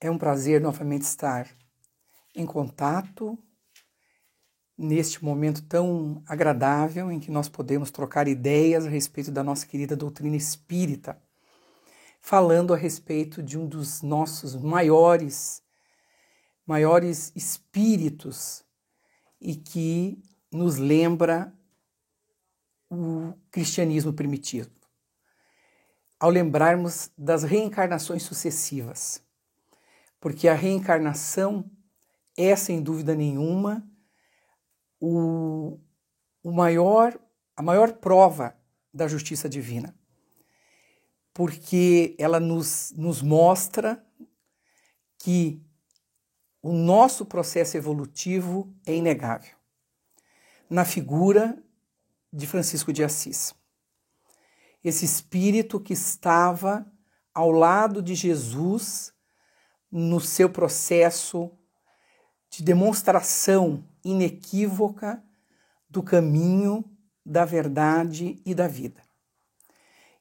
É um prazer novamente estar em contato neste momento tão agradável em que nós podemos trocar ideias a respeito da nossa querida doutrina espírita, falando a respeito de um dos nossos maiores espíritos e que nos lembra o cristianismo primitivo. Ao lembrarmos das reencarnações sucessivas, porque a reencarnação é, sem dúvida nenhuma, a maior prova da justiça divina, porque ela nos mostra que o nosso processo evolutivo é inegável, na figura de Francisco de Assis. Esse espírito que estava ao lado de Jesus no seu processo de demonstração inequívoca do caminho, da verdade e da vida.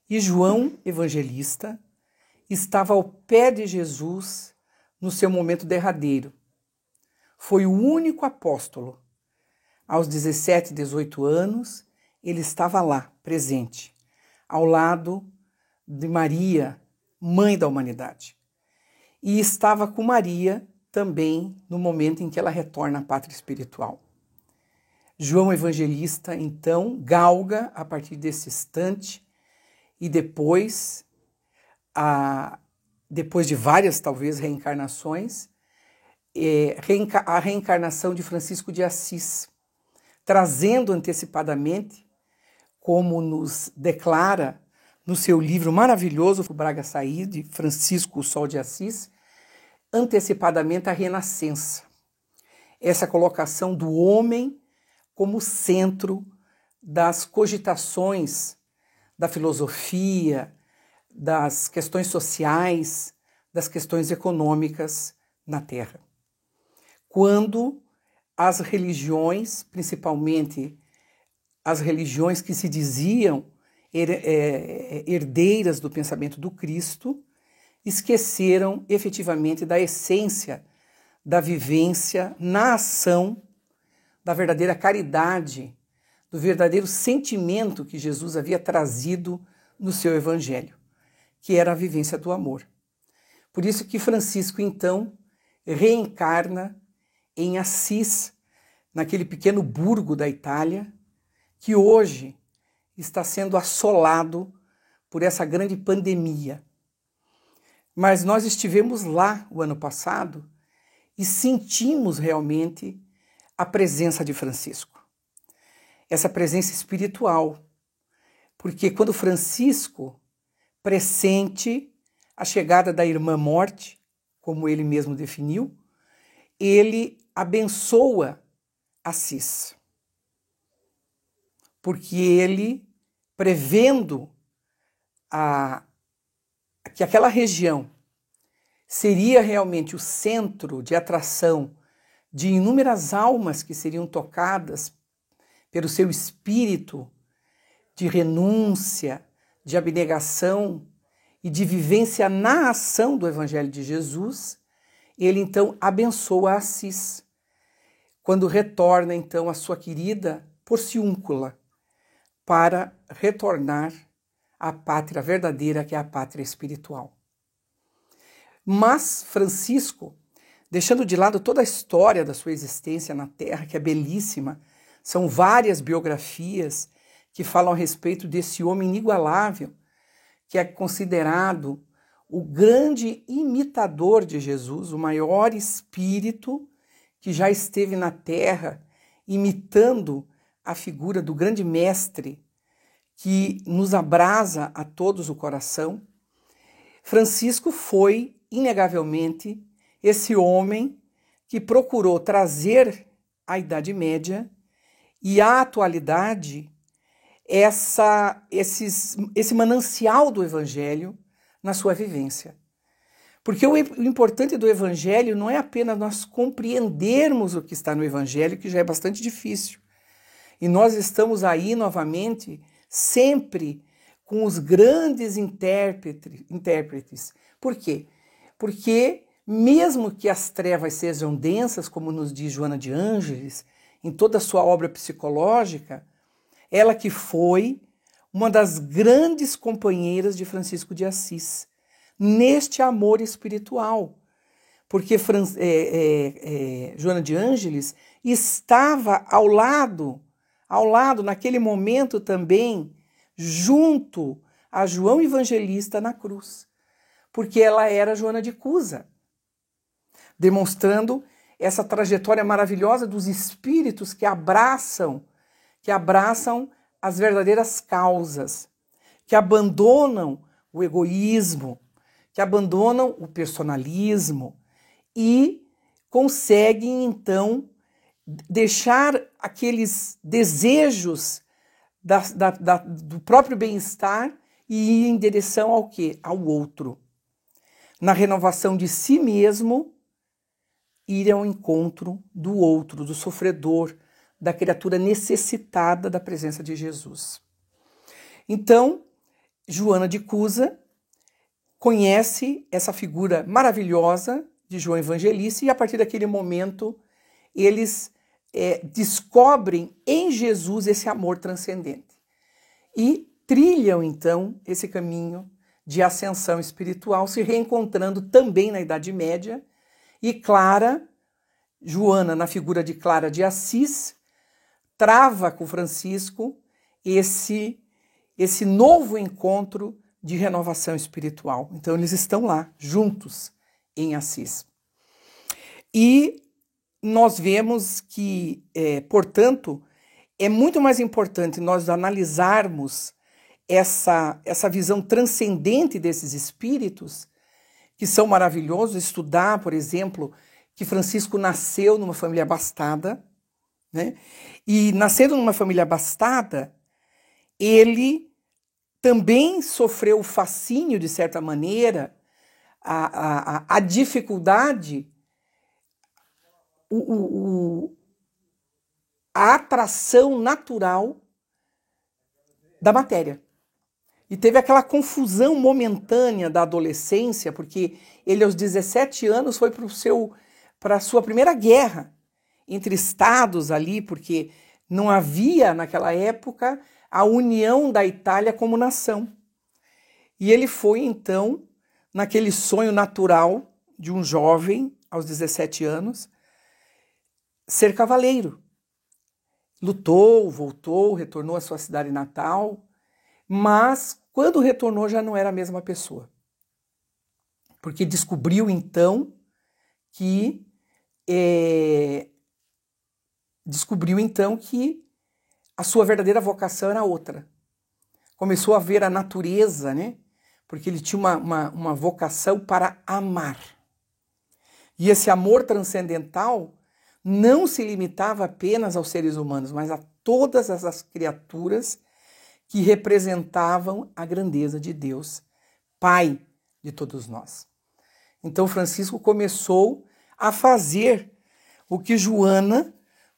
E João Evangelista estava ao pé de Jesus no seu momento derradeiro. Foi o único apóstolo. Aos 17, 18 anos, ele estava lá, presente, ao lado de Maria, mãe da humanidade. E estava com Maria também no momento em que ela retorna à pátria espiritual. João Evangelista, então, galga a partir desse instante e depois de várias, talvez, reencarnações, a reencarnação de Francisco de Assis, trazendo antecipadamente, como nos declara no seu livro maravilhoso, O Braga Sair, de Francisco o Sol de Assis, antecipadamente a renascença. Essa colocação do homem como centro das cogitações da filosofia, das questões sociais, das questões econômicas na Terra. Quando as religiões, principalmente as religiões que se diziam herdeiras do pensamento do Cristo, esqueceram efetivamente da essência da vivência na ação, da verdadeira caridade, do verdadeiro sentimento que Jesus havia trazido no seu evangelho, que era a vivência do amor. Por isso que Francisco, então, reencarna em Assis, naquele pequeno burgo da Itália, que hoje está sendo assolado por essa grande pandemia. Mas nós estivemos lá o ano passado e sentimos realmente a presença de Francisco. Essa presença espiritual. Porque quando Francisco pressente a chegada da irmã morte, como ele mesmo definiu, ele abençoa Assis. Porque ele, prevendo que aquela região seria realmente o centro de atração de inúmeras almas que seriam tocadas pelo seu espírito de renúncia, de abnegação e de vivência na ação do Evangelho de Jesus, ele então abençoa Assis, quando retorna então a sua querida Porciúncula, para retornar à pátria verdadeira, que é a pátria espiritual. Mas Francisco, deixando de lado toda a história da sua existência na Terra, que é belíssima, são várias biografias que falam a respeito desse homem inigualável, que é considerado o grande imitador de Jesus, o maior espírito que já esteve na Terra, imitando a figura do grande mestre que nos abrasa a todos o coração. Francisco foi, inegavelmente, esse homem que procurou trazer à Idade Média e à atualidade esse manancial do Evangelho na sua vivência. Porque o importante do Evangelho não é apenas nós compreendermos o que está no Evangelho, que já é bastante difícil. E nós estamos aí novamente, sempre com os grandes intérpretes. Por quê? Porque mesmo que as trevas sejam densas, como nos diz Joana de Ângeles, em toda a sua obra psicológica, ela que foi uma das grandes companheiras de Francisco de Assis, neste amor espiritual, porque Joana de Ângeles estava ao lado, naquele momento também, junto a João Evangelista na cruz, porque ela era Joana de Cusa, demonstrando essa trajetória maravilhosa dos espíritos que abraçam as verdadeiras causas, que abandonam o egoísmo, que abandonam o personalismo e conseguem, então, deixar aqueles desejos do próprio bem-estar e ir em direção ao quê? Ao outro. Na renovação de si mesmo, ir ao encontro do outro, do sofredor, da criatura necessitada da presença de Jesus. Então, Joana de Cusa conhece essa figura maravilhosa de João Evangelista e a partir daquele momento eles descobrem em Jesus esse amor transcendente e trilham então esse caminho de ascensão espiritual, se reencontrando também na Idade Média, e Joana, na figura de Clara de Assis, trava com Francisco esse novo encontro de renovação espiritual. Então eles estão lá, juntos, em Assis. E nós vemos que, portanto, é muito mais importante nós analisarmos essa visão transcendente desses espíritos, que são maravilhosos, estudar, por exemplo, que Francisco nasceu numa família abastada, né? E nascendo numa família abastada, ele também sofreu o fascínio, de certa maneira, a dificuldade, a atração natural da matéria. E teve aquela confusão momentânea da adolescência, porque ele aos 17 anos foi para a sua primeira guerra entre estados ali, porque não havia naquela época a união da Itália como nação. E ele foi então, naquele sonho natural de um jovem aos 17 anos, ser cavaleiro. Lutou, voltou, retornou à sua cidade natal, mas quando retornou já não era a mesma pessoa. Porque descobriu então que a sua verdadeira vocação era outra. Começou a ver a natureza, né? Porque ele tinha uma vocação para amar. E esse amor transcendental não se limitava apenas aos seres humanos, mas a todas as criaturas que representavam a grandeza de Deus, Pai de todos nós. Então Francisco começou a fazer o que Joana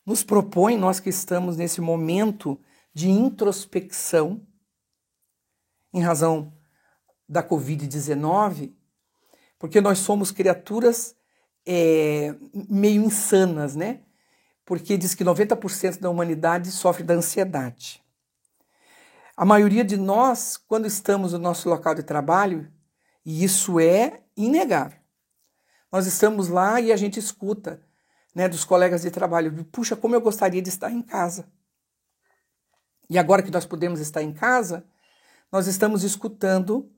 nos propõe, nós que estamos nesse momento de introspecção, em razão da Covid-19, porque nós somos criaturas meio insanas, né? Porque diz que 90% da humanidade sofre da ansiedade. A maioria de nós, quando estamos no nosso local de trabalho, e isso é inegável, nós estamos lá e a gente escuta, né, dos colegas de trabalho, puxa, como eu gostaria de estar em casa. E agora que nós podemos estar em casa, nós estamos escutando,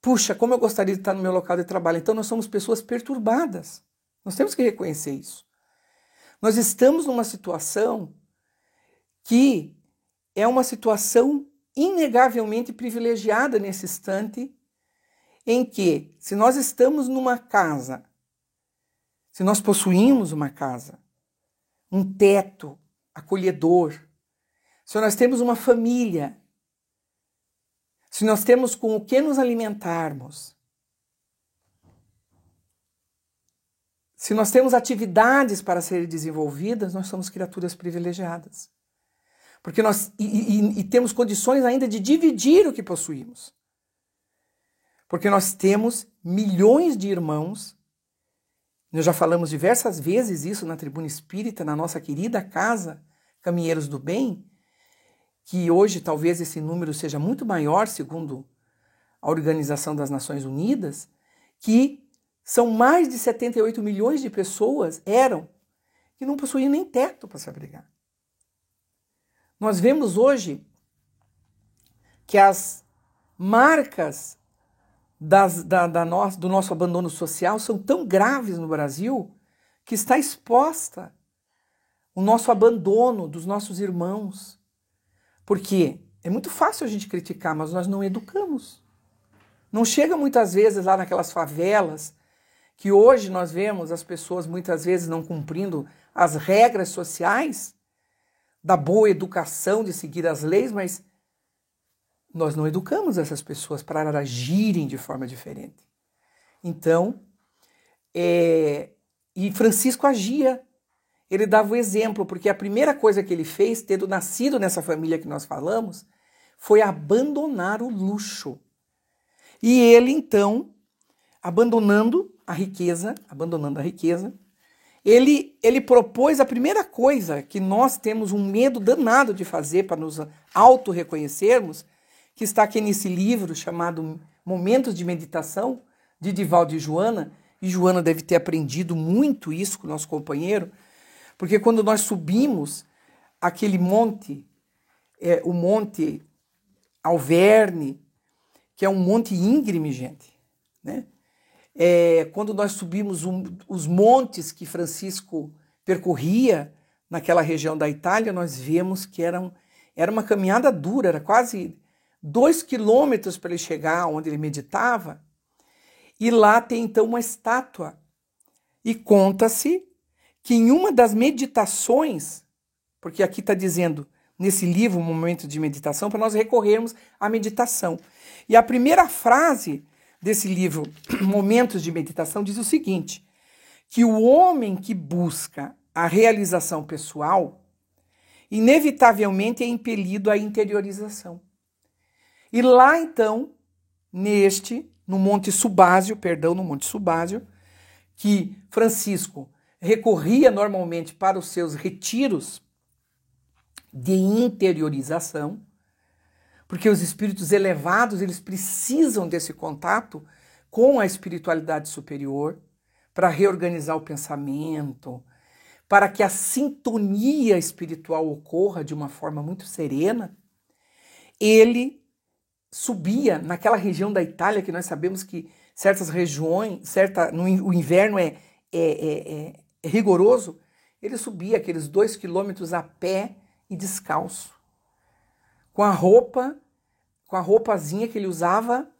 puxa, como eu gostaria de estar no meu local de trabalho. Então nós somos pessoas perturbadas. Nós temos que reconhecer isso. Nós estamos numa situação que é uma situação inegavelmente privilegiada nesse instante, em que, se nós estamos numa casa, se nós possuímos uma casa, um teto acolhedor, se nós temos uma família, se nós temos com o que nos alimentarmos, se nós temos atividades para serem desenvolvidas, nós somos criaturas privilegiadas. Porque nós temos condições ainda de dividir o que possuímos. Porque nós temos milhões de irmãos Nós já falamos diversas vezes isso na Tribuna Espírita, na nossa querida casa Caminheiros do Bem, que hoje talvez esse número seja muito maior, segundo a Organização das Nações Unidas, que são mais de 78 milhões de pessoas, que não possuíam nem teto para se abrigar. Nós vemos hoje que as marcas do nosso abandono social são tão graves no Brasil que está exposta o nosso abandono dos nossos irmãos. Porque é muito fácil a gente criticar, mas nós não educamos. Não chega muitas vezes lá naquelas favelas que hoje nós vemos as pessoas muitas vezes não cumprindo as regras sociais da boa educação, de seguir as leis, mas nós não educamos essas pessoas para agirem de forma diferente. Então, e Francisco agia, ele dava o exemplo, porque a primeira coisa que ele fez, tendo nascido nessa família que nós falamos, foi abandonar o luxo. E ele, então, abandonando a riqueza, ele propôs a primeira coisa que nós temos um medo danado de fazer para nos auto-reconhecermos, que está aqui nesse livro chamado Momentos de Meditação, de Divaldo e Joana Joana deve ter aprendido muito isso com o nosso companheiro, porque quando nós subimos aquele monte, o Monte Alverne, que é um monte íngreme, gente, né? Quando nós subimos os montes que Francisco percorria naquela região da Itália, nós vemos que era uma caminhada dura, era quase 2 quilômetros para ele chegar onde ele meditava, e lá tem então uma estátua. E conta-se que em uma das meditações, porque aqui está dizendo nesse livro, Momento de Meditação, para nós recorrermos à meditação. E a primeira frase desse livro, Momentos de Meditação, diz o seguinte, que o homem que busca a realização pessoal, inevitavelmente é impelido à interiorização. E lá, então, no Monte Subásio, que Francisco recorria normalmente para os seus retiros de interiorização, porque os espíritos elevados, eles precisam desse contato com a espiritualidade superior para reorganizar o pensamento, para que a sintonia espiritual ocorra de uma forma muito serena. Ele subia naquela região da Itália, que nós sabemos que certas regiões, o inverno é rigoroso, ele subia aqueles 2 quilômetros a pé e descalço, com a roupazinha que ele usava,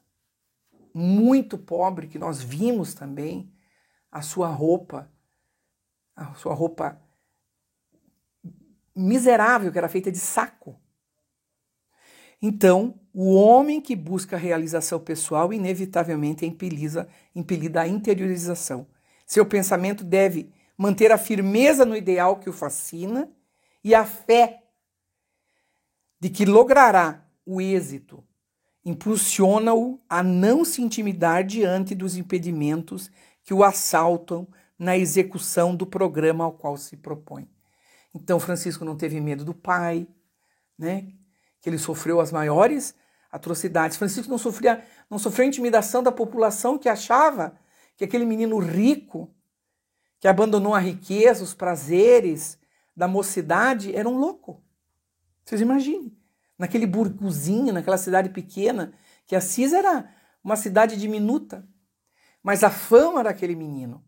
muito pobre, que nós vimos também, a sua roupa miserável, que era feita de saco. Então, o homem que busca a realização pessoal inevitavelmente é impelido à interiorização. Seu pensamento deve manter a firmeza no ideal que o fascina e a fé de que logrará o êxito impulsiona-o a não se intimidar diante dos impedimentos que o assaltam na execução do programa ao qual se propõe. Então, Francisco não teve medo do pai, né? Que ele sofreu as maiores atrocidades. Francisco não sofreu intimidação da população que achava que aquele menino rico, que abandonou a riqueza, os prazeres da mocidade, era um louco. Vocês imaginem, naquele burguzinho, naquela cidade pequena, que Assis era uma cidade diminuta, mas a fama daquele menino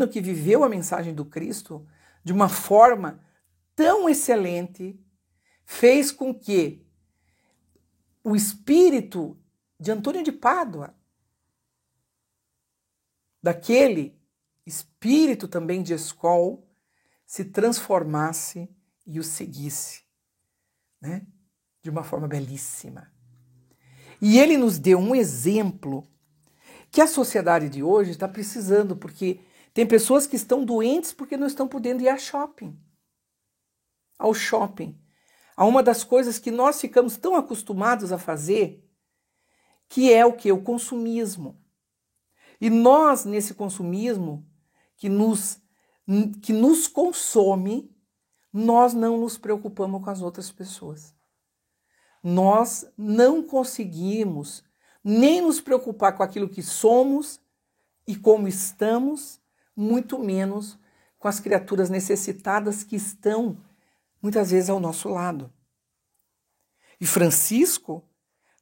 que viveu a mensagem do Cristo de uma forma tão excelente, fez com que o espírito de Antônio de Pádua, daquele espírito também de Escol, se transformasse e o seguisse, né? De uma forma belíssima. E ele nos deu um exemplo que a sociedade de hoje está precisando, porque tem pessoas que estão doentes porque não estão podendo ir ao shopping. A uma das coisas que nós ficamos tão acostumados a fazer, que é o quê? O consumismo. E nós, nesse consumismo que nos consome, nós não nos preocupamos com as outras pessoas. Nós não conseguimos nem nos preocupar com aquilo que somos e como estamos, muito menos com as criaturas necessitadas que estão, muitas vezes, ao nosso lado. E Francisco,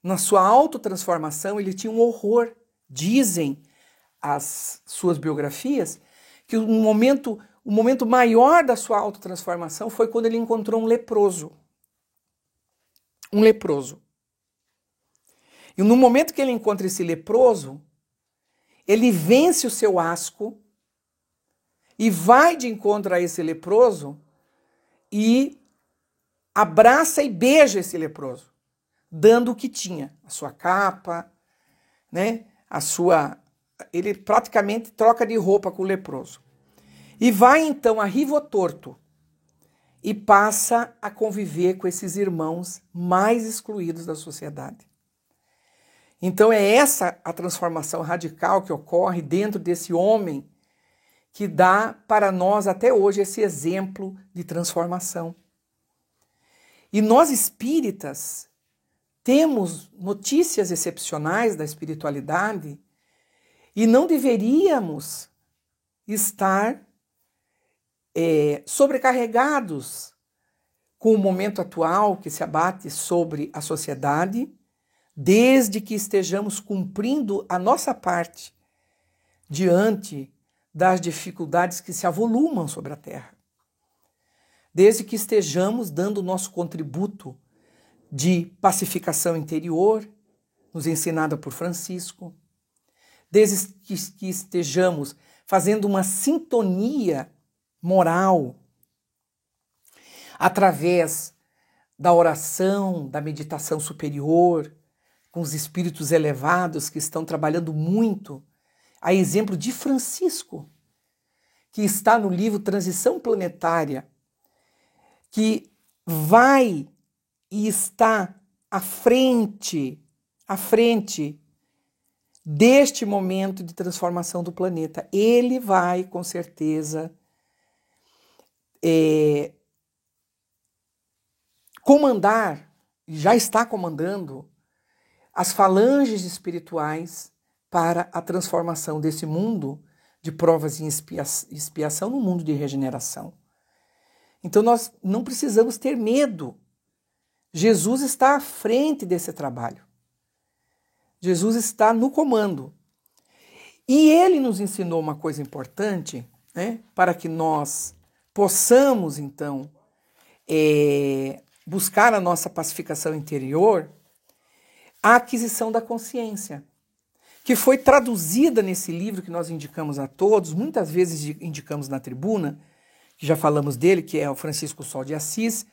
na sua autotransformação, ele tinha um horror. Dizem as suas biografias que o momento maior da sua autotransformação foi quando ele encontrou um leproso. Um leproso. E no momento que ele encontra esse leproso, ele vence o seu asco e vai de encontro a esse leproso e abraça e beija esse leproso, dando o que tinha, a sua capa, né? Ele praticamente troca de roupa com o leproso. E vai então a Rivotorto e passa a conviver com esses irmãos mais excluídos da sociedade. Então é essa a transformação radical que ocorre dentro desse homem que dá para nós até hoje esse exemplo de transformação. E nós espíritas temos notícias excepcionais da espiritualidade e não deveríamos estar sobrecarregados com o momento atual que se abate sobre a sociedade, desde que estejamos cumprindo a nossa parte diante das dificuldades que se avolumam sobre a Terra. Desde que estejamos dando o nosso contributo de pacificação interior, nos ensinada por Francisco, desde que estejamos fazendo uma sintonia moral através da oração, da meditação superior, com os espíritos elevados que estão trabalhando muito, a exemplo de Francisco, que está no livro Transição Planetária, que vai e está à frente deste momento de transformação do planeta. Ele vai, com certeza, comandar, já está comandando, as falanges espirituais para a transformação desse mundo de provas e expiação no mundo de regeneração. Então nós não precisamos ter medo. Jesus está à frente desse trabalho. Jesus está no comando. E ele nos ensinou uma coisa importante, né, para que nós possamos, então, buscar a nossa pacificação interior, a aquisição da consciência, que foi traduzida nesse livro que nós indicamos a todos, muitas vezes indicamos na tribuna, que já falamos dele, que é o Francisco Sol de Assis,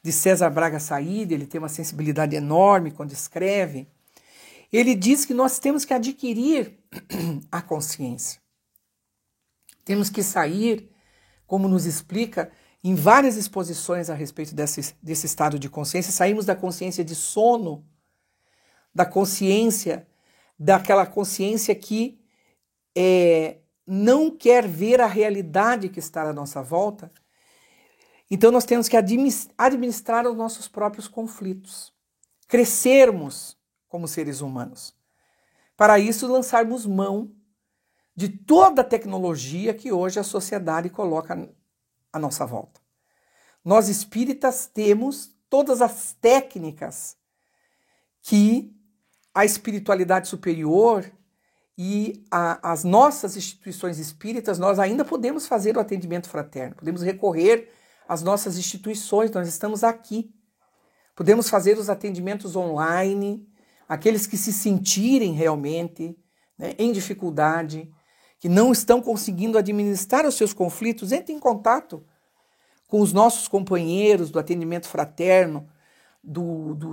de César Braga Saíde. Ele tem uma sensibilidade enorme quando escreve. Ele diz que nós temos que adquirir a consciência. Temos que sair, como nos explica em várias exposições a respeito desse estado de consciência, saímos da consciência de sono, daquela consciência que não quer ver a realidade que está à nossa volta. Então nós temos que administrar os nossos próprios conflitos, crescermos como seres humanos. Para isso, lançarmos mão de toda a tecnologia que hoje a sociedade coloca à nossa volta. Nós espíritas temos todas as técnicas que a espiritualidade superior e as nossas instituições espíritas, nós ainda podemos fazer o atendimento fraterno, podemos recorrer às nossas instituições, nós estamos aqui. Podemos fazer os atendimentos online, aqueles que se sentirem realmente, né, em dificuldade, que não estão conseguindo administrar os seus conflitos, entrem em contato com os nossos companheiros do atendimento fraterno,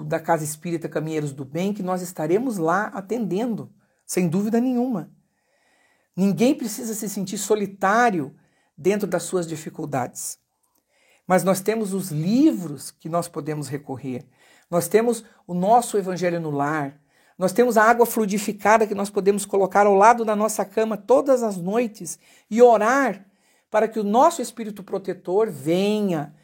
da Casa Espírita Caminheiros do Bem, que nós estaremos lá atendendo, sem dúvida nenhuma. Ninguém precisa se sentir solitário dentro das suas dificuldades. Mas nós temos os livros que nós podemos recorrer. Nós temos o nosso Evangelho no Lar, Nós temos a água fluidificada que nós podemos colocar ao lado da nossa cama todas as noites e orar para que o nosso espírito protetor venha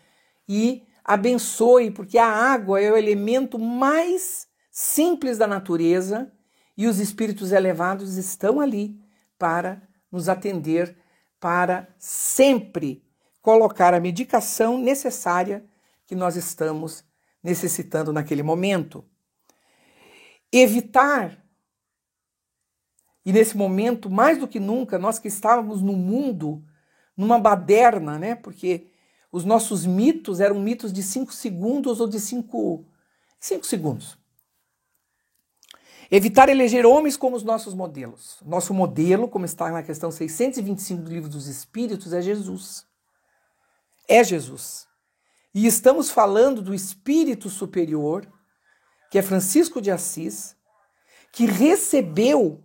e abençoe, porque a água é o elemento mais simples da natureza e os espíritos elevados estão ali para nos atender, para sempre colocar a medicação necessária que nós estamos necessitando naquele momento. Evitar, e nesse momento, mais do que nunca, nós que estávamos no mundo, numa baderna, né? Porque os nossos mitos eram mitos de 5 segundos ou de 5 segundos. Evitar eleger homens como os nossos modelos. Nosso modelo, como está na questão 625 do Livro dos Espíritos, é Jesus. É Jesus. E estamos falando do espírito superior, que é Francisco de Assis, que recebeu,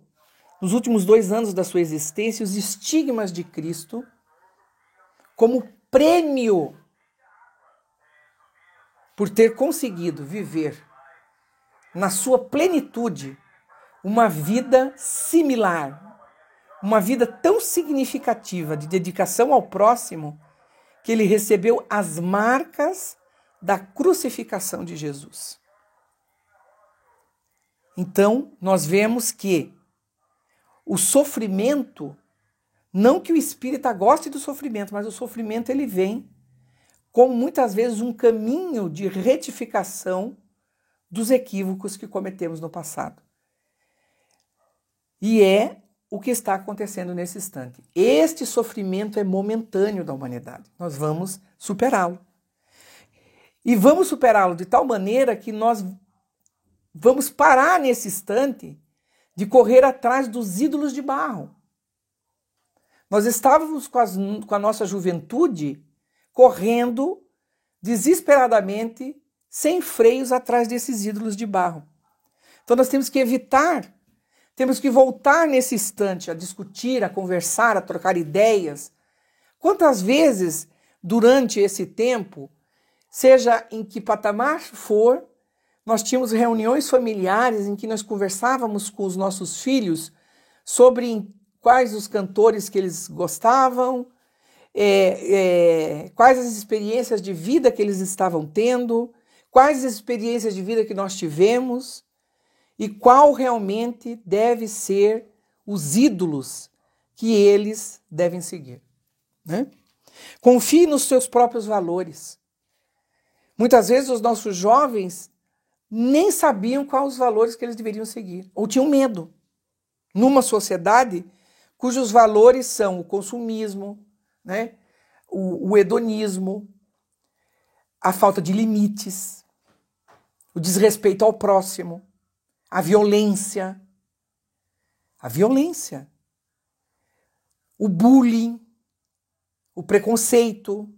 nos últimos 2 anos da sua existência, os estigmas de Cristo como prêmio por ter conseguido viver na sua plenitude uma vida similar, uma vida tão significativa de dedicação ao próximo, que ele recebeu as marcas da crucificação de Jesus. Então, nós vemos que o sofrimento, não que o espírita goste do sofrimento, mas o sofrimento ele vem como muitas vezes um caminho de retificação dos equívocos que cometemos no passado. E é o que está acontecendo nesse instante. Este sofrimento é momentâneo da humanidade. Nós vamos superá-lo. E vamos superá-lo de tal maneira que nós vamos parar nesse instante de correr atrás dos ídolos de barro. Nós estávamos com a nossa juventude correndo desesperadamente, sem freios, atrás desses ídolos de barro. Então nós temos que evitar, temos que voltar nesse instante a discutir, a conversar, a trocar ideias. Quantas vezes, durante esse tempo, seja em que patamar for, nós tínhamos reuniões familiares em que nós conversávamos com os nossos filhos sobre quais os cantores que eles gostavam, quais as experiências de vida que eles estavam tendo, quais as experiências de vida que nós tivemos e qual realmente deve ser os ídolos que eles devem seguir, né? Confie nos seus próprios valores. Muitas vezes os nossos jovens nem sabiam quais os valores que eles deveriam seguir, ou tinham medo. Numa sociedade cujos valores são o consumismo, né? O hedonismo, a falta de limites, o desrespeito ao próximo, a violência, o bullying, o preconceito,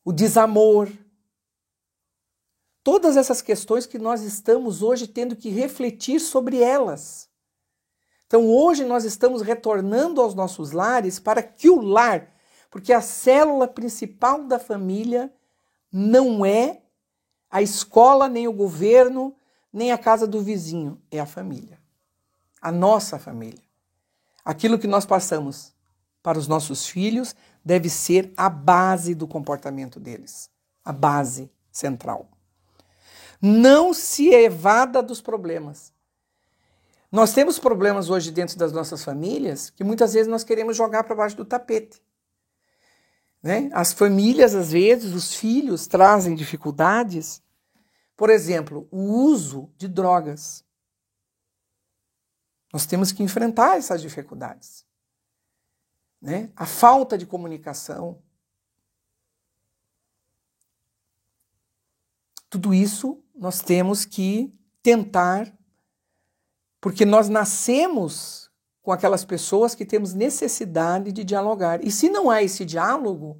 o desamor. Todas essas questões que nós estamos hoje tendo que refletir sobre elas. Então hoje nós estamos retornando aos nossos lares para que o lar, porque a célula principal da família não é a escola, nem o governo, nem a casa do vizinho, é a família. A nossa família. Aquilo que nós passamos para os nossos filhos deve ser a base do comportamento deles, a base central. Não se evada dos problemas. Nós temos problemas hoje dentro das nossas famílias que muitas vezes nós queremos jogar para baixo do tapete, né? As famílias, às vezes, os filhos trazem dificuldades. Por exemplo, o uso de drogas. Nós temos que enfrentar essas dificuldades, né? A falta de comunicação. Tudo isso nós temos que tentar, porque nós nascemos com aquelas pessoas que temos necessidade de dialogar. E se não há esse diálogo,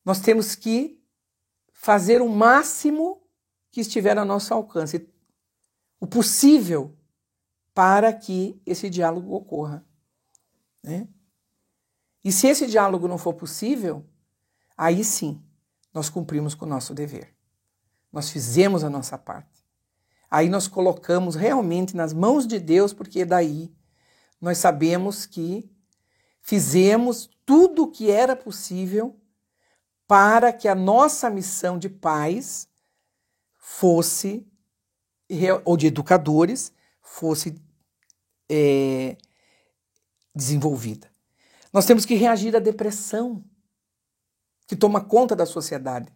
nós temos que fazer o máximo que estiver ao nosso alcance, o possível, para que esse diálogo ocorra, né? E se esse diálogo não for possível, aí sim, nós cumprimos com o nosso dever. Nós fizemos a nossa parte. aí nós colocamos realmente nas mãos de Deus, porque daí nós sabemos que fizemos tudo o que era possível para que a nossa missão de pais fosse, ou de educadores, fosse desenvolvida. Nós temos que reagir à depressão que toma conta da sociedade,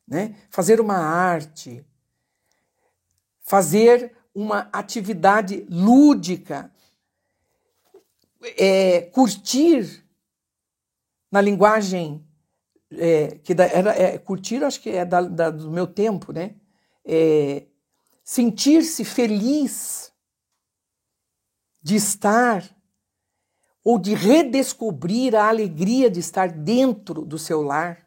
né? Fazer uma arte, fazer uma atividade lúdica, curtir na linguagem curtir, acho que é do meu tempo, né? Sentir-se feliz de estar ou de redescobrir a alegria de estar dentro do seu lar.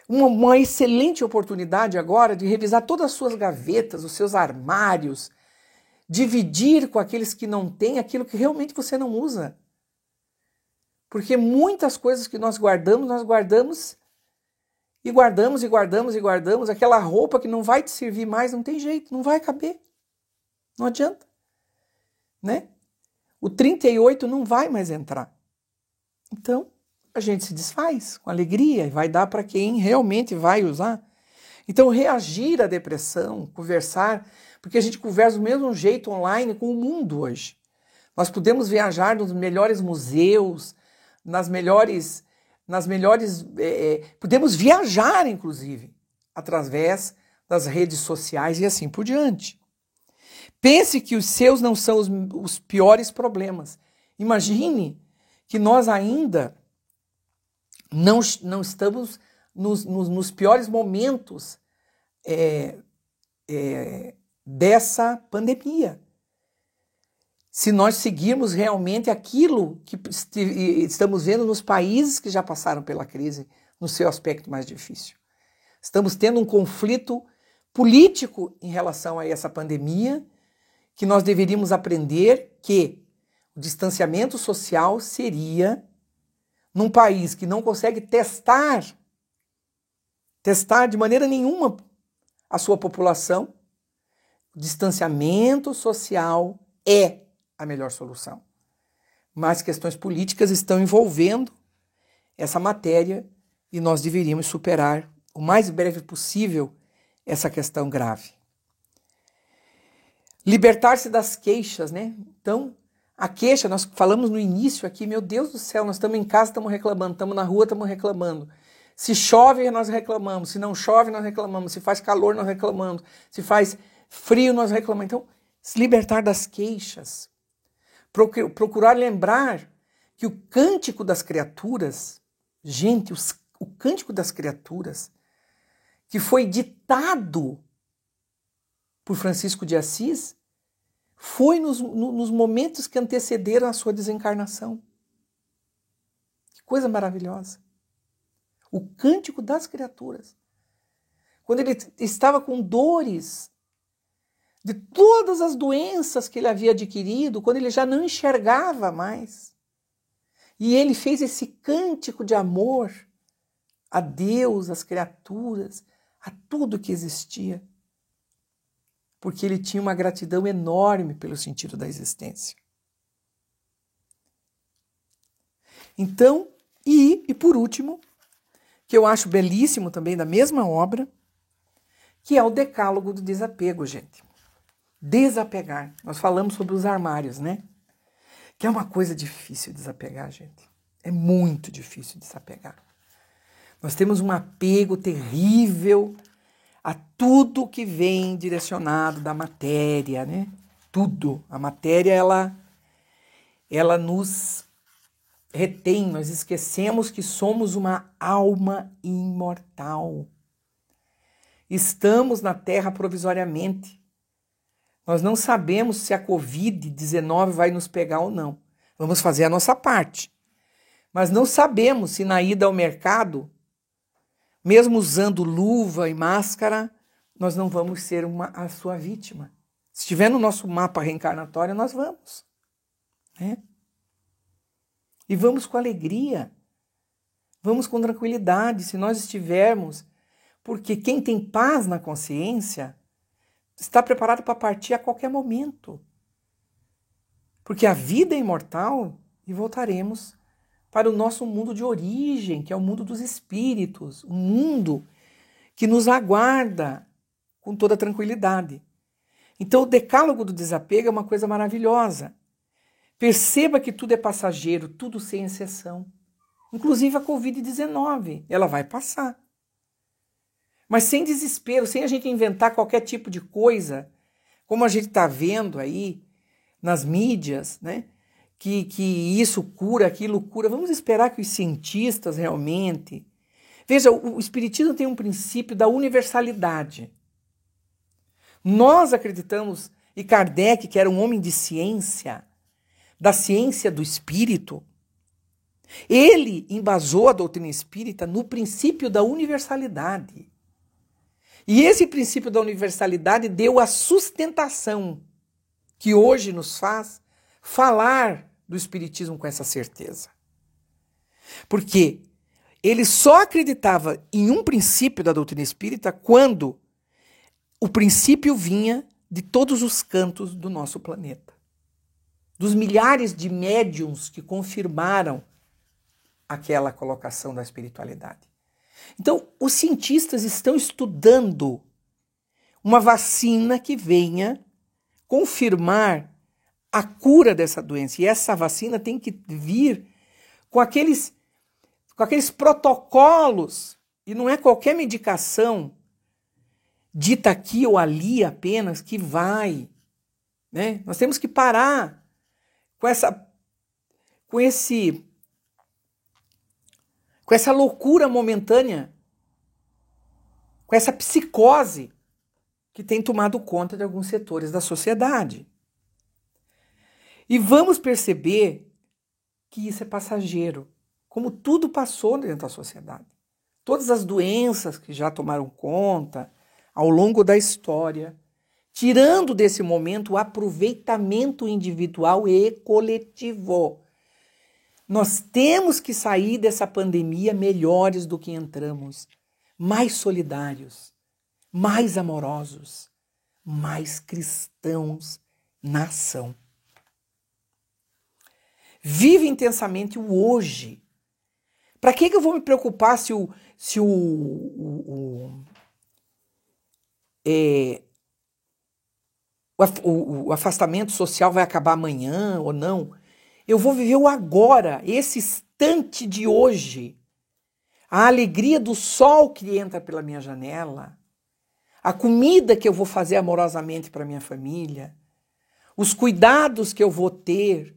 Uma excelente oportunidade agora de revisar todas as suas gavetas, os seus armários, dividir com aqueles que não têm aquilo que realmente você não usa. Porque muitas coisas que nós guardamos e guardamos e guardamos e guardamos. Aquela roupa que não vai te servir mais, não tem jeito, não vai caber. Não adianta, né? O 38 não vai mais entrar. Então, a gente se desfaz com alegria e vai dar para quem realmente vai usar. Então, reagir à depressão, conversar, porque a gente conversa do mesmo jeito online com o mundo hoje. Nós podemos viajar nos melhores museus, podemos viajar, inclusive, através das redes sociais e assim por diante. Pense que os seus não são os piores problemas. Imagine que nós ainda não estamos nos piores momentos dessa pandemia. Se nós seguirmos realmente aquilo que estamos vendo nos países que já passaram pela crise, no seu aspecto mais difícil. Estamos tendo um conflito político em relação a essa pandemia, que nós deveríamos aprender que o distanciamento social seria, num país que não consegue testar de maneira nenhuma a sua população, o distanciamento social é a melhor solução. Mas questões políticas estão envolvendo essa matéria e nós deveríamos superar o mais breve possível essa questão grave. Libertar-se das queixas, né? Então, a queixa, nós falamos no início aqui, meu Deus do céu, nós estamos em casa, estamos reclamando, estamos na rua, estamos reclamando. Se chove, nós reclamamos. Se não chove, nós reclamamos. Se faz calor, nós reclamamos. Se faz frio, nós reclamamos. Então, se libertar das queixas. Procurar lembrar que o Cântico das Criaturas, gente, o Cântico das Criaturas, que foi ditado por Francisco de Assis, foi nos momentos que antecederam a sua desencarnação. Que coisa maravilhosa. O Cântico das Criaturas. Quando ele estava com dores de todas as doenças que ele havia adquirido, quando ele já não enxergava mais. E ele fez esse cântico de amor a Deus, às criaturas, a tudo que existia. Porque ele tinha uma gratidão enorme pelo sentido da existência. Então, e por último, que eu acho belíssimo também da mesma obra, que é o Decálogo do Desapego, gente. Desapegar. Nós falamos sobre os armários, né? Que é uma coisa difícil desapegar, gente. É muito difícil desapegar. Nós temos um apego terrível a tudo que vem direcionado da matéria, né? Tudo. A matéria, ela nos retém. Nós esquecemos que somos uma alma imortal. Estamos na Terra provisoriamente. Nós não sabemos se a Covid-19 vai nos pegar ou não. Vamos fazer a nossa parte. Mas não sabemos se na ida ao mercado, mesmo usando luva e máscara, nós não vamos ser a sua vítima. Se estiver no nosso mapa reencarnatório, nós vamos. Né? E vamos com alegria. Vamos com tranquilidade, se nós estivermos. Porque quem tem paz na consciência está preparado para partir a qualquer momento. Porque a vida é imortal e voltaremos para o nosso mundo de origem, que é o mundo dos espíritos, um mundo que nos aguarda com toda tranquilidade. Então, o decálogo do desapego é uma coisa maravilhosa. Perceba que tudo é passageiro, tudo sem exceção. Inclusive a Covid-19, ela vai passar. Mas sem desespero, sem a gente inventar qualquer tipo de coisa, como a gente está vendo aí nas mídias, né? Que isso cura, aquilo cura. Vamos esperar que os cientistas realmente... Veja, o Espiritismo tem um princípio da universalidade. Nós acreditamos, e Kardec, que era um homem de ciência, da ciência do espírito, ele embasou a doutrina espírita no princípio da universalidade. E esse princípio da universalidade deu a sustentação que hoje nos faz falar do espiritismo com essa certeza. Porque ele só acreditava em um princípio da doutrina espírita quando o princípio vinha de todos os cantos do nosso planeta. Dos milhares de médiuns que confirmaram aquela colocação da espiritualidade. Então, os cientistas estão estudando uma vacina que venha confirmar a cura dessa doença. E essa vacina tem que vir com aqueles protocolos, e não é qualquer medicação dita aqui ou ali apenas que vai, né? Nós temos que parar com essa loucura momentânea, com essa psicose que tem tomado conta de alguns setores da sociedade. E vamos perceber que isso é passageiro, como tudo passou dentro da sociedade. Todas as doenças que já tomaram conta ao longo da história, tirando desse momento o aproveitamento individual e coletivo. Nós temos que sair dessa pandemia melhores do que entramos, mais solidários, mais amorosos, mais cristãos na ação. Vive intensamente o hoje. Para que eu vou me preocupar se o afastamento social vai acabar amanhã ou não? Eu vou viver o agora, esse instante de hoje. A alegria do sol que entra pela minha janela, a comida que eu vou fazer amorosamente para minha família, os cuidados que eu vou ter,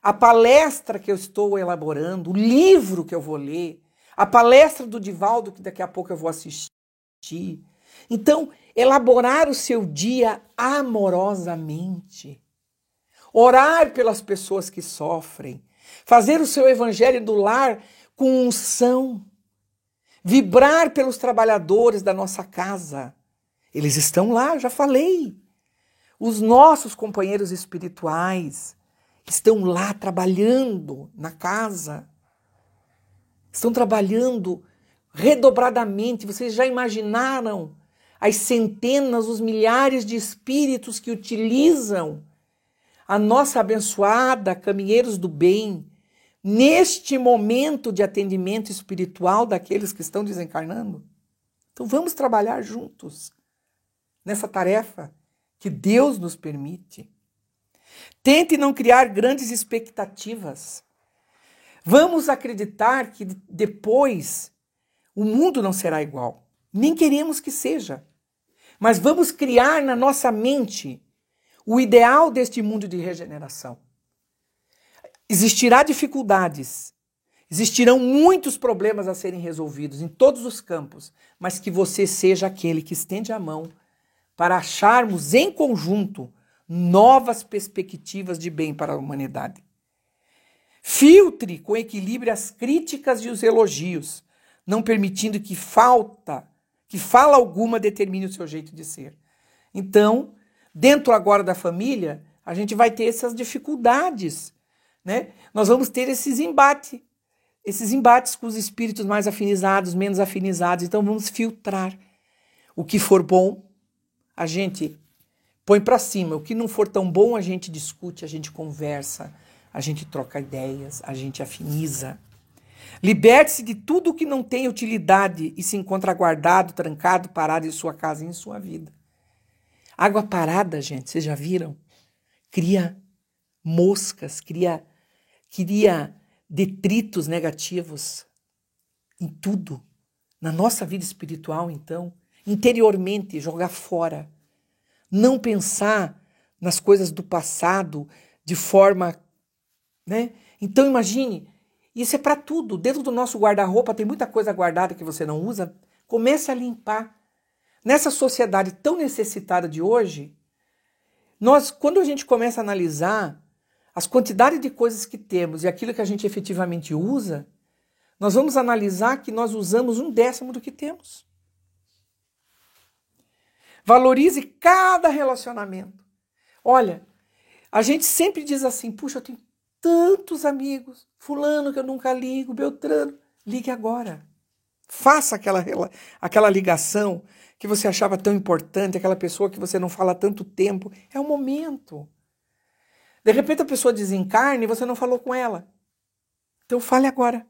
a palestra que eu estou elaborando, o livro que eu vou ler, a palestra do Divaldo que daqui a pouco eu vou assistir. Então, elaborar o seu dia amorosamente. Orar pelas pessoas que sofrem. Fazer o seu evangelho do lar com unção. Vibrar pelos trabalhadores da nossa casa. Eles estão lá, já falei. Os nossos companheiros espirituais estão lá trabalhando na casa. Estão trabalhando redobradamente. Vocês já imaginaram as centenas, os milhares de espíritos que utilizam a nossa abençoada Caminheiros do Bem neste momento de atendimento espiritual daqueles que estão desencarnando? Então vamos trabalhar juntos nessa tarefa que Deus nos permite. Tente não criar grandes expectativas. Vamos acreditar que depois o mundo não será igual. Nem queremos que seja. Mas vamos criar na nossa mente o ideal deste mundo de regeneração. Existirá dificuldades, existirão muitos problemas a serem resolvidos em todos os campos, mas que você seja aquele que estende a mão para acharmos em conjunto novas perspectivas de bem para a humanidade. Filtre com equilíbrio as críticas e os elogios, não permitindo que fala alguma determine o seu jeito de ser. Então, dentro agora da família, a gente vai ter essas dificuldades, né? Nós vamos ter esses embates com os espíritos mais afinizados, menos afinizados. Então vamos filtrar. O que for bom, a gente Põe para cima. O que não for tão bom, a gente discute, a gente conversa, a gente troca ideias, a gente afiniza. Liberte-se de tudo que não tem utilidade e se encontra guardado, trancado, parado em sua casa e em sua vida. Água parada, gente, vocês já viram? Cria moscas, cria detritos negativos em tudo. Na nossa vida espiritual, então, interiormente, jogar fora. Não pensar nas coisas do passado de forma, né? Então imagine, isso é para tudo. Dentro do nosso guarda-roupa tem muita coisa guardada que você não usa. Comece a limpar. Nessa sociedade tão necessitada de hoje, quando a gente começa a analisar as quantidades de coisas que temos e aquilo que a gente efetivamente usa, nós vamos analisar que nós usamos 1/10 do que temos. Valorize cada relacionamento. Olha, a gente sempre diz assim, puxa, eu tenho tantos amigos, fulano que eu nunca ligo, Beltrano, ligue agora. Faça aquela ligação que você achava tão importante, aquela pessoa que você não fala há tanto tempo. É o momento. De repente a pessoa desencarna e você não falou com ela. Então fale agora.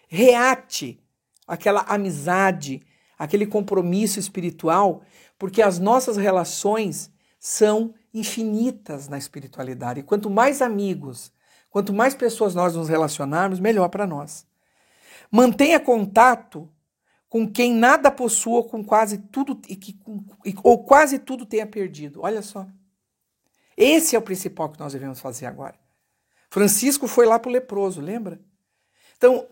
Reate aquela amizade, aquele compromisso espiritual, porque as nossas relações são infinitas na espiritualidade. E quanto mais amigos, quanto mais pessoas nós nos relacionarmos, melhor para nós. Mantenha contato com quem nada possua, com quase tudo ou quase tudo tenha perdido. Olha só. Esse é o principal que nós devemos fazer agora. Francisco foi lá para o leproso, lembra? Então,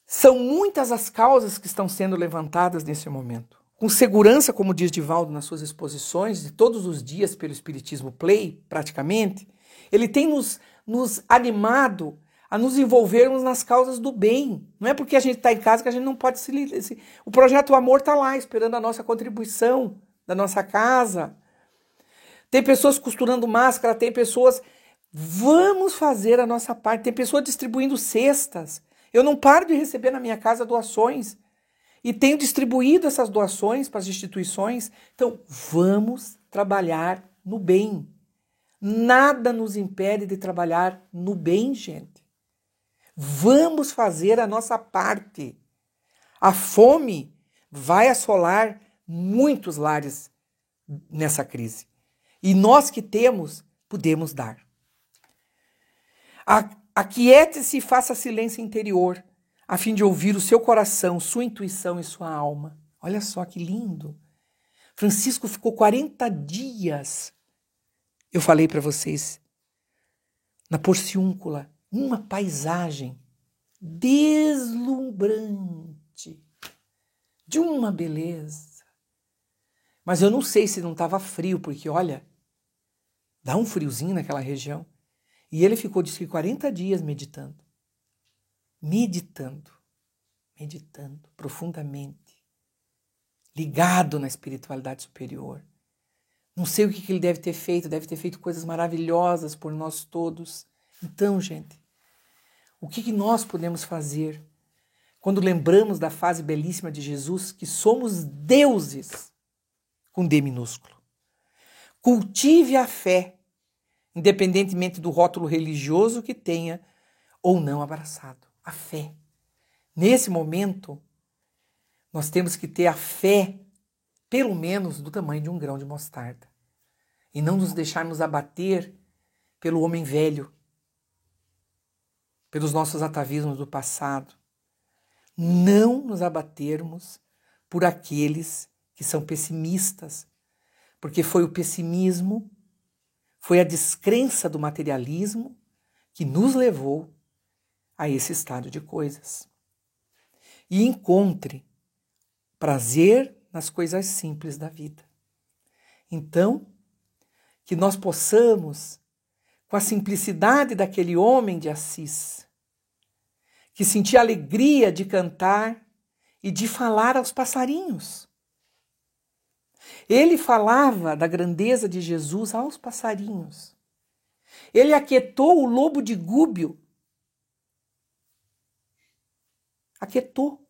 são muitas as causas que estão sendo levantadas nesse momento. Com segurança, como diz Divaldo nas suas exposições, de todos os dias pelo Espiritismo Play, praticamente, ele tem nos animado a nos envolvermos nas causas do bem. Não é porque a gente está em casa que a gente não pode se... O Projeto Amor está lá, esperando a nossa contribuição da nossa casa. Tem pessoas costurando máscara, tem pessoas... Vamos fazer a nossa parte. Tem pessoas distribuindo cestas. Eu não paro de receber na minha casa doações. E tenho distribuído essas doações para as instituições. Então, vamos trabalhar no bem. Nada nos impede de trabalhar no bem, gente. Vamos fazer a nossa parte. A fome vai assolar muitos lares nessa crise. E nós que temos, podemos dar. Aquiete-se e faça silêncio interior, a fim de ouvir o seu coração, sua intuição e sua alma. Olha só que lindo. Francisco ficou 40 dias, eu falei para vocês, na Porciúncula, uma paisagem deslumbrante, de uma beleza. Mas eu não sei se não estava frio, porque olha, dá um friozinho naquela região. E ele ficou, disse que 40 dias meditando profundamente, ligado na espiritualidade superior. Não sei o que ele deve ter feito coisas maravilhosas por nós todos. Então, gente, o que nós podemos fazer quando lembramos da fase belíssima de Jesus, que somos deuses com D minúsculo? Cultive a fé, independentemente do rótulo religioso que tenha ou não abraçado. A fé. Nesse momento, nós temos que ter a fé, pelo menos do tamanho de um grão de mostarda. E não nos deixarmos abater pelo homem velho, pelos nossos atavismos do passado. Não nos abatermos por aqueles que são pessimistas, porque foi o pessimismo, foi a descrença do materialismo que nos levou a esse estado de coisas. E encontre prazer nas coisas simples da vida. Então, que nós possamos, com a simplicidade daquele homem de Assis, que sentia alegria de cantar e de falar aos passarinhos. Ele falava da grandeza de Jesus aos passarinhos. Ele aquietou o lobo de Gúbio. Aquietou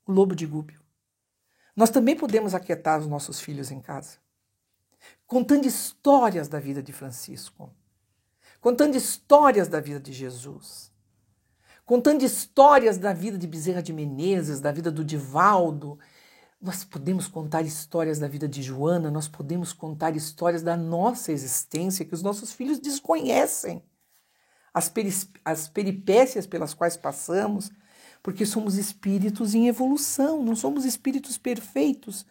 o lobo de Gúbio. Nós também podemos aquietar os nossos filhos em casa. contando histórias da vida de Francisco, contando histórias da vida de Jesus, contando histórias da vida de Bezerra de Menezes, da vida do Divaldo. Nós podemos contar histórias da vida de Joana, nós podemos contar histórias da nossa existência que os nossos filhos desconhecem, as peripécias pelas quais passamos, porque somos espíritos em evolução, não somos espíritos perfeitos.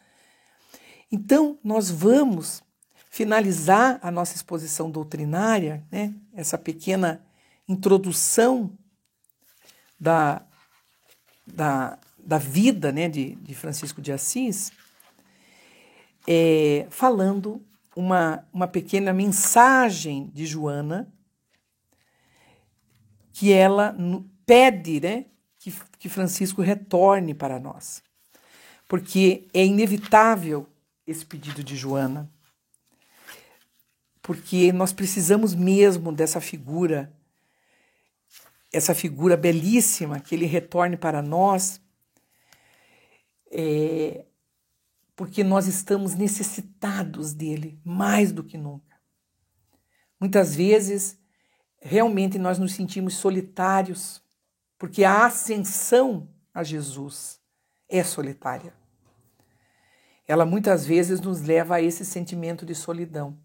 Então, nós vamos finalizar a nossa exposição doutrinária, né? Essa pequena introdução da vida, né, de Francisco de Assis, falando uma pequena mensagem de Joana, que ela pede, né, que Francisco retorne para nós, porque é inevitável esse pedido de Joana, porque nós precisamos mesmo dessa figura, essa figura belíssima, que ele retorne para nós, porque nós estamos necessitados dele mais do que nunca. Muitas vezes, realmente nós nos sentimos solitários, porque a ascensão a Jesus é solitária. Ela muitas vezes nos leva a esse sentimento de solidão.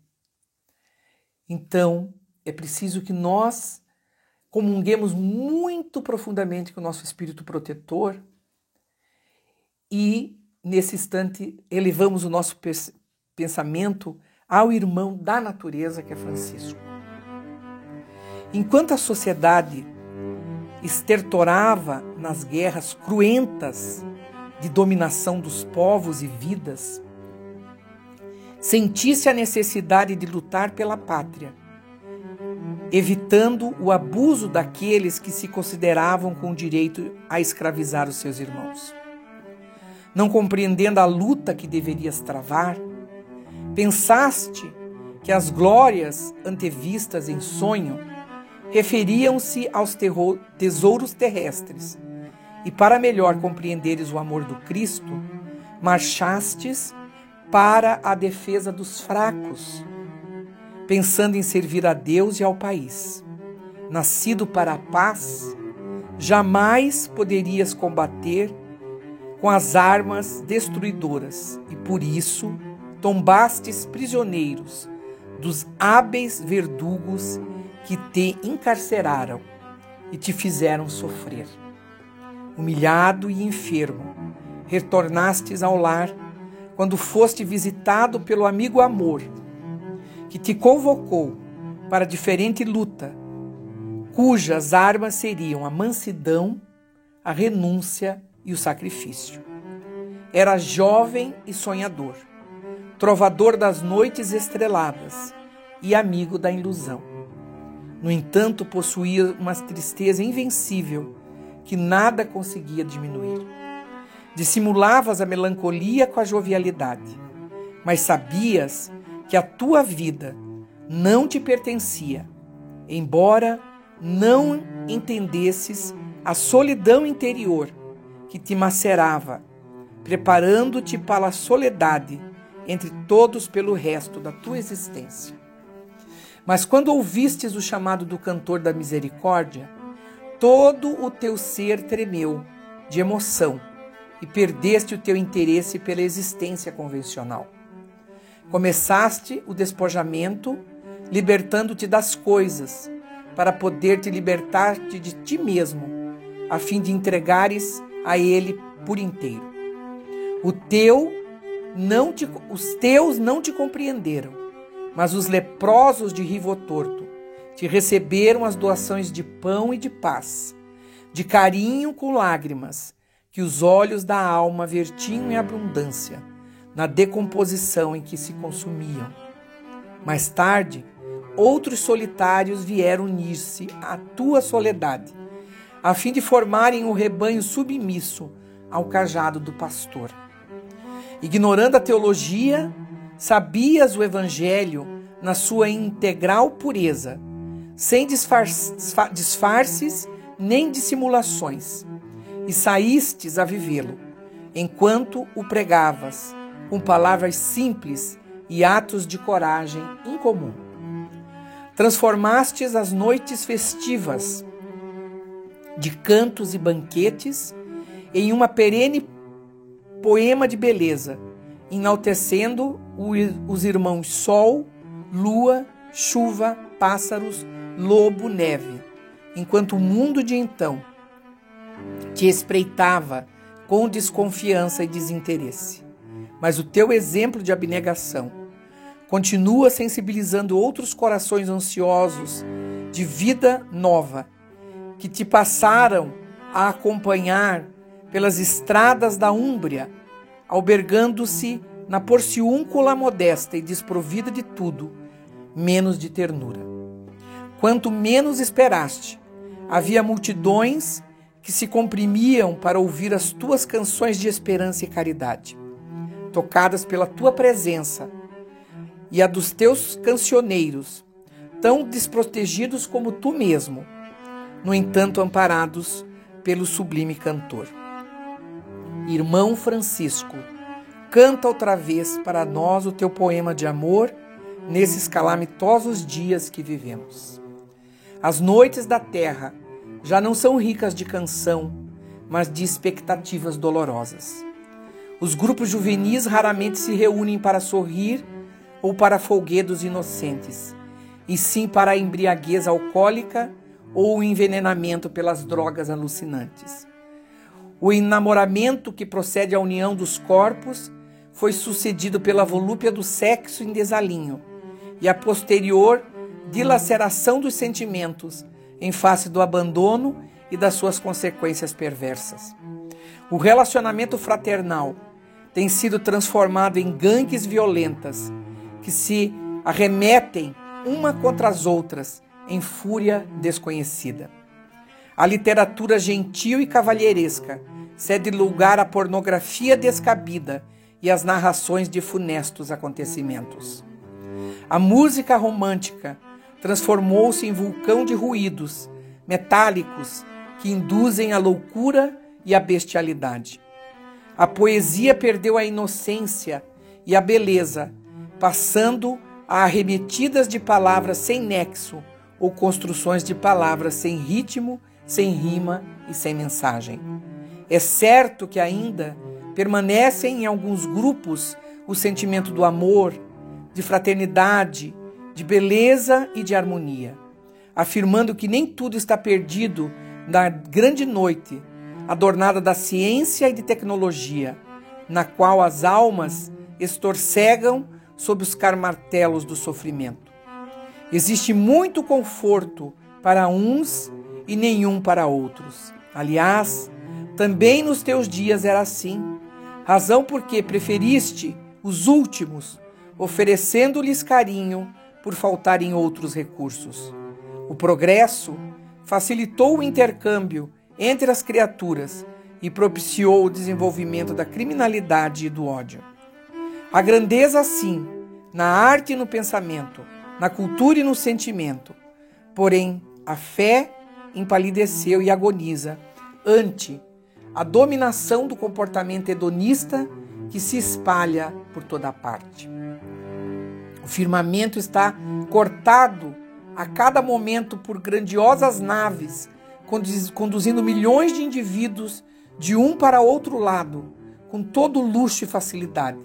Então, é preciso que nós comunguemos muito profundamente com o nosso espírito protetor e, nesse instante, elevamos o nosso pensamento ao irmão da natureza, que é Francisco. Enquanto a sociedade estertorava nas guerras cruentas de dominação dos povos e vidas, sentisse a necessidade de lutar pela pátria, evitando o abuso daqueles que se consideravam com direito a escravizar os seus irmãos. Não compreendendo a luta que deverias travar, pensaste que as glórias antevistas em sonho referiam-se aos tesouros terrestres, e para melhor compreenderes o amor do Cristo, marchastes para a defesa dos fracos, pensando em servir a Deus e ao país. Nascido para a paz, jamais poderias combater com as armas destruidoras, e por isso tombastes prisioneiros dos hábeis verdugos que te encarceraram e te fizeram sofrer. Humilhado e enfermo, retornastes ao lar quando foste visitado pelo amigo amor, que te convocou para diferente luta, cujas armas seriam a mansidão, a renúncia e o sacrifício. Era jovem e sonhador, trovador das noites estreladas e amigo da ilusão. No entanto, possuía uma tristeza invencível que nada conseguia diminuir. Dissimulavas a melancolia com a jovialidade, mas sabias que a tua vida não te pertencia, embora não entendesses a solidão interior que te macerava, preparando-te para a soledade entre todos pelo resto da tua existência. Mas quando ouvistes o chamado do cantor da misericórdia, todo o teu ser tremeu de emoção e perdeste o teu interesse pela existência convencional. Começaste o despojamento, libertando-te das coisas, para poder te libertar-te de ti mesmo, a fim de entregares a ele por inteiro. Os teus não te compreenderam, mas os leprosos de Rivo Torto te receberam as doações de pão e de paz, de carinho com lágrimas, que os olhos da alma vertiam em abundância, na decomposição em que se consumiam. Mais tarde, outros solitários vieram unir-se à tua soledade, a fim de formarem um rebanho submisso ao cajado do pastor. Ignorando a teologia, sabias o evangelho na sua integral pureza, sem disfarces nem dissimulações, e saístes a vivê-lo, enquanto o pregavas, com palavras simples e atos de coragem incomum. Transformastes as noites festivas de cantos e banquetes em uma perene poema de beleza, enaltecendo os irmãos Sol, Lua, Chuva, Pássaros, Lobo, Neve, enquanto o mundo de então te espreitava com desconfiança e desinteresse. Mas o teu exemplo de abnegação continua sensibilizando outros corações ansiosos de vida nova, que te passaram a acompanhar pelas estradas da Úmbria, albergando-se na porciúncula modesta e desprovida de tudo, menos de ternura. Quanto menos esperaste, havia multidões que se comprimiam para ouvir as tuas canções de esperança e caridade, tocadas pela tua presença e a dos teus cancioneiros, tão desprotegidos como tu mesmo, no entanto amparados pelo sublime cantor. Irmão Francisco, canta outra vez para nós o teu poema de amor nesses calamitosos dias que vivemos. As noites da terra já não são ricas de canção, mas de expectativas dolorosas. Os grupos juvenis raramente se reúnem para sorrir ou para folguedos inocentes, e sim para a embriaguez alcoólica ou o envenenamento pelas drogas alucinantes. O enamoramento que procede à união dos corpos foi sucedido pela volúpia do sexo em desalinho e a posterior dilaceração dos sentimentos em face do abandono e das suas consequências perversas. O relacionamento fraternal tem sido transformado em gangues violentas que se arremetem uma contra as outras em fúria desconhecida. A literatura gentil e cavalheiresca cede lugar à pornografia descabida e às narrações de funestos acontecimentos. A música romântica transformou-se em vulcão de ruídos metálicos que induzem a loucura e a bestialidade. A poesia perdeu a inocência e a beleza, passando a arremetidas de palavras sem nexo ou construções de palavras sem ritmo, sem rima e sem mensagem. É certo que ainda permanecem em alguns grupos o sentimento do amor, de fraternidade, de beleza e de harmonia, afirmando que nem tudo está perdido na grande noite, adornada da ciência e de tecnologia, na qual as almas estorcegam sob os carmartelos do sofrimento. Existe muito conforto para uns e nenhum para outros. Aliás, também nos teus dias era assim, razão porque preferiste os últimos, oferecendo-lhes carinho por faltarem outros recursos. O progresso facilitou o intercâmbio entre as criaturas e propiciou o desenvolvimento da criminalidade e do ódio. A grandeza, sim, na arte e no pensamento, na cultura e no sentimento. Porém, a fé empalideceu e agoniza ante a dominação do comportamento hedonista que se espalha por toda parte. O firmamento está cortado a cada momento por grandiosas naves, conduzindo milhões de indivíduos de um para outro lado, com todo luxo e facilidade.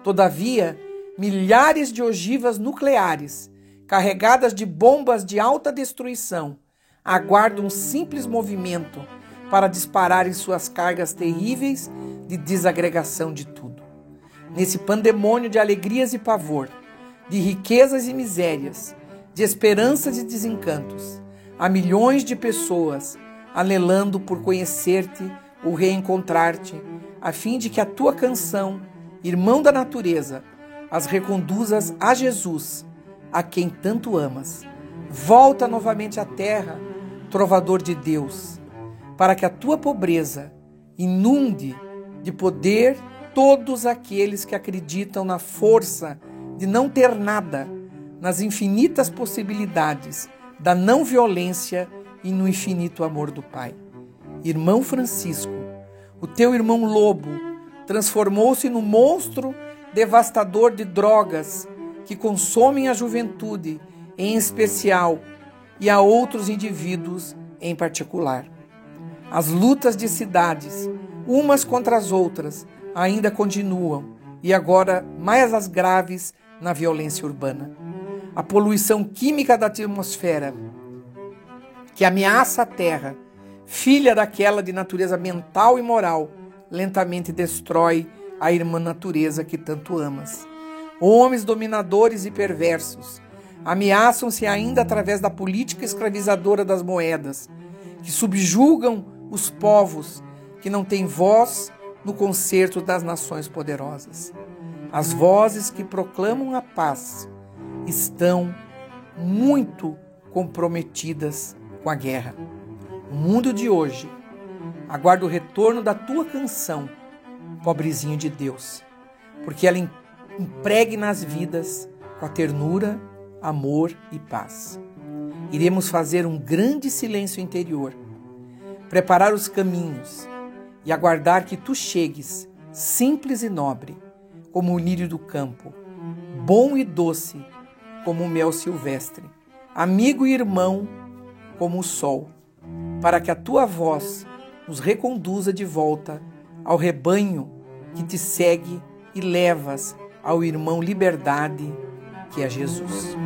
Todavia, milhares de ogivas nucleares, carregadas de bombas de alta destruição, aguardam um simples movimento para dispararem suas cargas terríveis de desagregação de tudo. Nesse pandemônio de alegrias e pavor, de riquezas e misérias, de esperanças e desencantos, há milhões de pessoas anelando por conhecer-te ou reencontrar-te, a fim de que a tua canção, irmão da natureza, as reconduzas a Jesus, a quem tanto amas. Volta novamente à terra, trovador de Deus, para que a tua pobreza inunde de poder todos aqueles que acreditam na força de não ter nada, nas infinitas possibilidades da não violência e no infinito amor do Pai. Irmão Francisco, o teu irmão lobo transformou-se no monstro devastador de drogas que consomem a juventude, em especial, e a outros indivíduos em particular. As lutas de cidades, umas contra as outras, ainda continuam, e agora mais as graves na violência urbana. A poluição química da atmosfera, que ameaça a Terra, filha daquela de natureza mental e moral, lentamente destrói a irmã natureza que tanto amas. Homens dominadores e perversos ameaçam-se ainda através da política escravizadora das moedas, que subjugam os povos que não têm voz no concerto das nações poderosas. As vozes que proclamam a paz estão muito comprometidas com a guerra. O mundo de hoje aguarda o retorno da tua canção, pobrezinho de Deus, porque ela impregna as vidas com a ternura, amor e paz. Iremos fazer um grande silêncio interior, preparar os caminhos e aguardar que tu chegues, simples e nobre, como o lírio do campo, bom e doce como o mel silvestre, amigo e irmão como o sol, para que a tua voz nos reconduza de volta ao rebanho que te segue e levas ao irmão liberdade, que é Jesus.